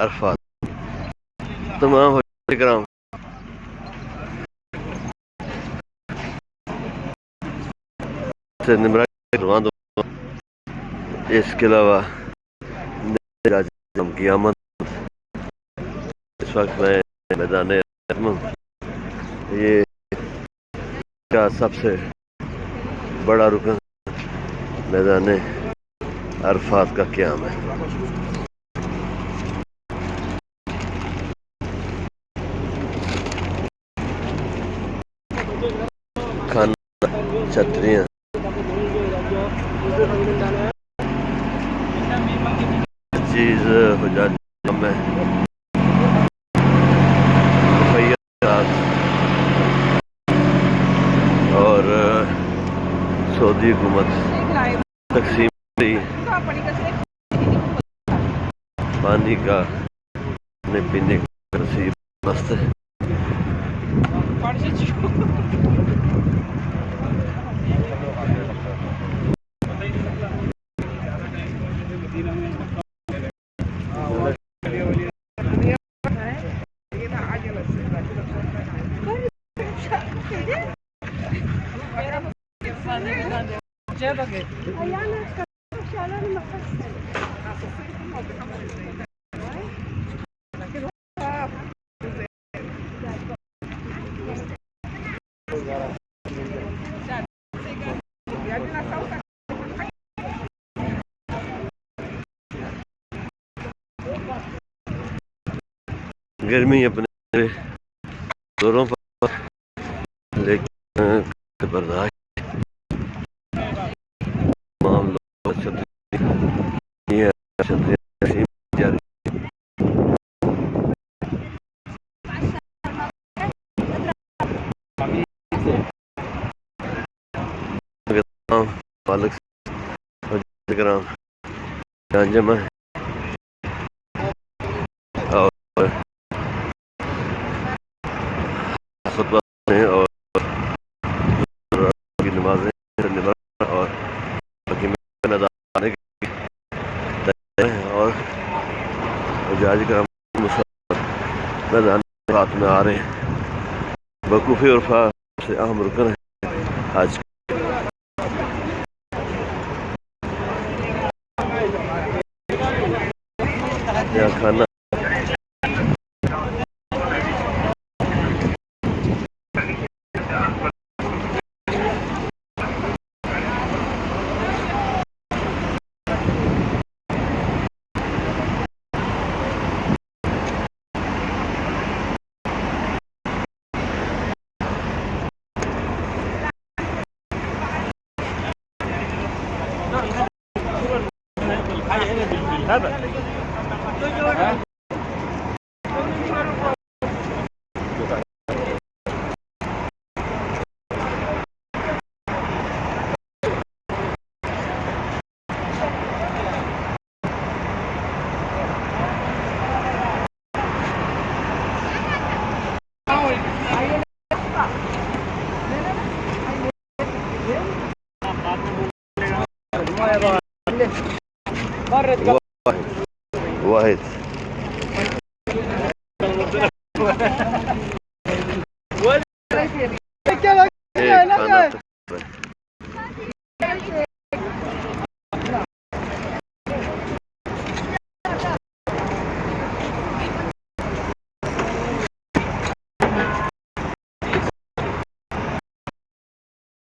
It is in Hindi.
अरफात तमाम कराम से निमरा करवा दो। इसके अलावा क़यामत इस वक्त मैं मैदान ये का सबसे बड़ा रुकन मैदान अरफात का क़याम है। खाना छतरियाँ चीज़ हो जाती में और सऊदी हुकूमत तकसीम पानी का पीने का नसीब मस्त है। गर्मी अपने जोरों पर लेकिन बर्दाश्त तमाम लोग मालिक जमा है और और की नमाजें और और जाज का मैदान रात में आ रहे हैं। वकूफ़ी उर्फा से अहम रुकन है आज या खाना वाहिद